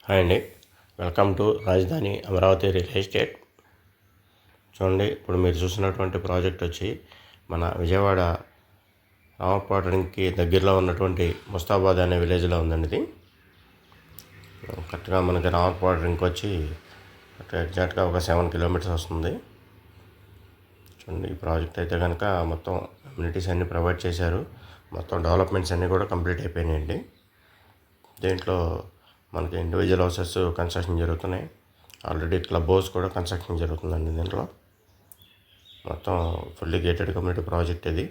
Hi అండి, welcome to రాజధాని Amaravati real estate. చూడండి, ఇప్పుడు మీరు చూసినటువంటి ప్రాజెక్ట్ వచ్చి మన విజయవాడ రామపాటానికి దగ్గరలో ఉన్నటువంటి ముస్తాబాద్ అనే విలేజ్లో ఉందండి. ఇది కరెక్ట్గా మనకి రామపాట రింక్ వచ్చి ఎగ్జాక్ట్గా ఒక 7 కిలోమీటర్స్ వస్తుంది. చూడండి, ఈ ప్రాజెక్ట్ అయితే కనుక మొత్తం అమ్యూనిటీస్ అన్నీ ప్రొవైడ్ చేశారు. మొత్తం డెవలప్మెంట్స్ అన్నీ కూడా కంప్లీట్ అయిపోయినాయండి. దీంట్లో మనకి ఇండివిజువల్ హౌసెస్ కన్స్ట్రక్షన్ జరుగుతున్నాయి. ఆల్రెడీ క్లబ్ హౌస్ కూడా కన్స్ట్రక్షన్ జరుగుతుందండి. దీంట్లో మొత్తం ఫుల్లీ గేటెడ్ కమ్యూనిటీ ప్రాజెక్ట్ ఇది.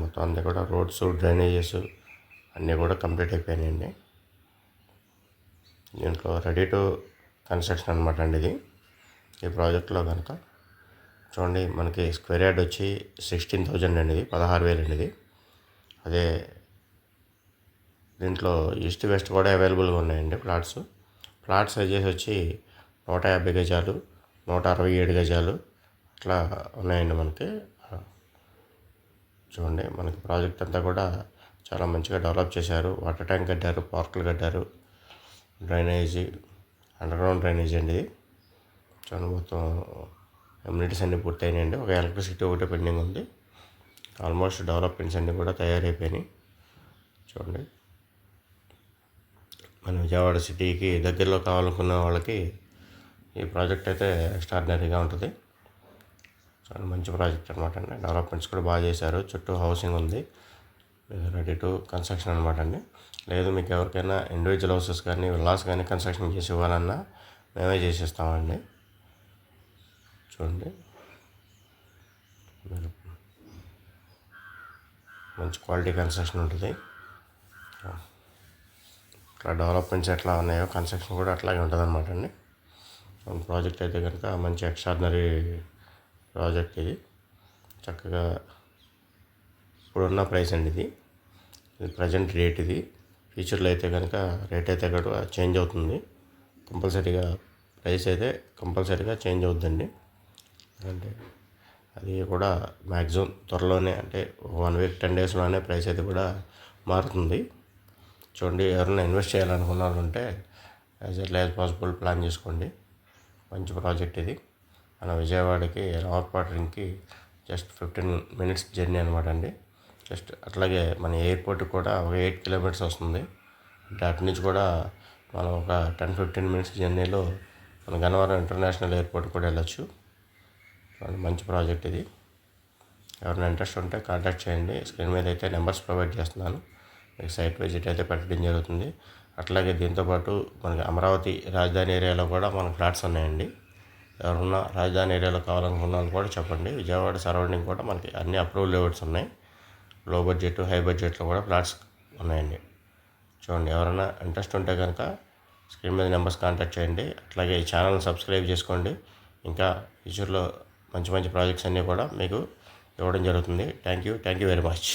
మొత్తం అన్నీ కూడా రోడ్స్, డ్రైనేజెస్ అన్నీ కూడా కంప్లీట్ అయిపోయినాయండి. దీంట్లో రెడీ టు కన్స్ట్రక్షన్ అనమాట అండి ఇది. ఈ ప్రాజెక్ట్లో కనుక చూడండి, మనకి స్క్వేర్ యార్డ్ వచ్చి 16,000 అండి. ఇది 16,000 అండి. ఇది అదే దీంట్లో ఈస్ట్ వెస్ట్ కూడా అవైలబుల్గా ఉన్నాయండి. ప్లాట్ సైజెస్ వచ్చి 150 గజాలు, 167 గజాలు అట్లా ఉన్నాయండి మనకి. చూడండి, మనకి ప్రాజెక్ట్ అంతా కూడా చాలా మంచిగా డెవలప్ చేశారు. వాటర్ ట్యాంక్ కట్టారు, పార్కులు కట్టారు, డ్రైనేజీ, అండర్గ్రౌండ్ డ్రైనేజీ అండి ఇది. చూడండి, మొత్తం కమ్యూనిటీస్ అన్నీ పూర్తయినాయండి. ఒక ఎలక్ట్రిసిటీ ఒకటే పెండింగ్ ఉంది. ఆల్మోస్ట్ డెవలప్మెంట్స్ అన్నీ కూడా తయారైపోయినాయి. చూడండి, మన విజయవాడ సిటీకి దగ్గరలో కావాలనుకున్న వాళ్ళకి ఈ ప్రాజెక్ట్ అయితే ఎక్స్ట్రాడినరీగా ఉంటుంది. చాలా మంచి ప్రాజెక్ట్ అనమాట అండి. డెవలప్మెంట్స్ కూడా బాగా చేశారు. చుట్టూ హౌసింగ్ ఉంది, రెడీ టు కన్స్ట్రక్షన్ అనమాట అండి. లేదు మీకు ఎవరికైనా ఇండివిజువల్ హౌసెస్ కానీ విల్లాస్ కానీ కన్స్ట్రక్షన్ చేసి ఇవ్వాలన్నా మేమే చేసిస్తామండి. చూడండి, మంచి క్వాలిటీ కన్స్ట్రక్షన్ ఉంటుంది. ఇట్లా డెవలప్మెంట్స్ ఎట్లా ఉన్నాయో కన్స్ట్రక్షన్ కూడా అట్లాగే ఉంటుంది అనమాట అండి. ప్రాజెక్ట్ అయితే కనుక మంచి ఎక్స్ట్రాడినరీ ప్రాజెక్ట్ ఇది. చక్కగా ఇప్పుడున్న ప్రైస్ అండి ఇది ప్రజెంట్ రేట్. ఇది ఫ్యూచర్లో అయితే కనుక రేట్ అయితే కూడా చేంజ్ అవుతుంది. కంపల్సరీగా ప్రైస్ అయితే కంపల్సరీగా చేంజ్ అవుతుందండి. అంటే అది కూడా మ్యాక్సిమం త్వరలోనే, అంటే 1 వీక్ 10 డేస్లోనే ప్రైస్ అయితే కూడా మారుతుంది. చూడండి, ఎవరైనా ఇన్వెస్ట్ చేయాలనుకున్నారంటే as early as possible plan చేసుకోండి. మంచి ప్రాజెక్ట్ ఇది. మన విజయవాడకి రామపాట రింగ్కి జస్ట్ 15 మినిట్స్ జర్నీ అనమాట అండి. జస్ట్ అట్లాగే మన ఎయిర్పోర్ట్ కూడా ఒక 8 కిలోమీటర్స్ వస్తుంది. అంటే అటు నుంచి కూడా మనం ఒక 10-15 మినిట్స్ జర్నీలో మన గన్నవరం ఇంటర్నేషనల్ ఎయిర్పోర్ట్ కూడా వెళ్ళచ్చు. మంచి ప్రాజెక్ట్ ఇది. ఎవరైనా ఇంట్రెస్ట్ ఉంటే కాంటాక్ట్ చేయండి. స్క్రీన్ మీద అయితే నెంబర్స్ ప్రొవైడ్ చేస్తున్నాను. మీకు సైట్ విజిట్ అయితే పెట్టడం జరుగుతుంది. అట్లాగే దీంతోపాటు మనకి అమరావతి రాజధాని ఏరియాలో కూడా మనకు ఫ్లాట్స్ ఉన్నాయండి. ఎవరున్నా రాజధాని ఏరియాలో కావాలనుకున్న వాళ్ళు కూడా చెప్పండి. విజయవాడ సరౌండింగ్ కూడా మనకి అన్ని అప్రూవల్ లేఅవుట్స్ ఉన్నాయి. లో బడ్జెట్, హై బడ్జెట్లో కూడా ఫ్లాట్స్ ఉన్నాయండి. చూడండి, ఎవరైనా ఇంట్రెస్ట్ ఉంటే కనుక స్క్రీన్ మీద నెంబర్స్ కాంటాక్ట్ చేయండి. అట్లాగే ఈ ఛానల్ని సబ్స్క్రైబ్ చేసుకోండి. ఇంకా ఫ్యూచర్లో మంచి మంచి ప్రాజెక్ట్స్ అన్నీ కూడా మీకు ఇవ్వడం జరుగుతుంది. Thank you very much.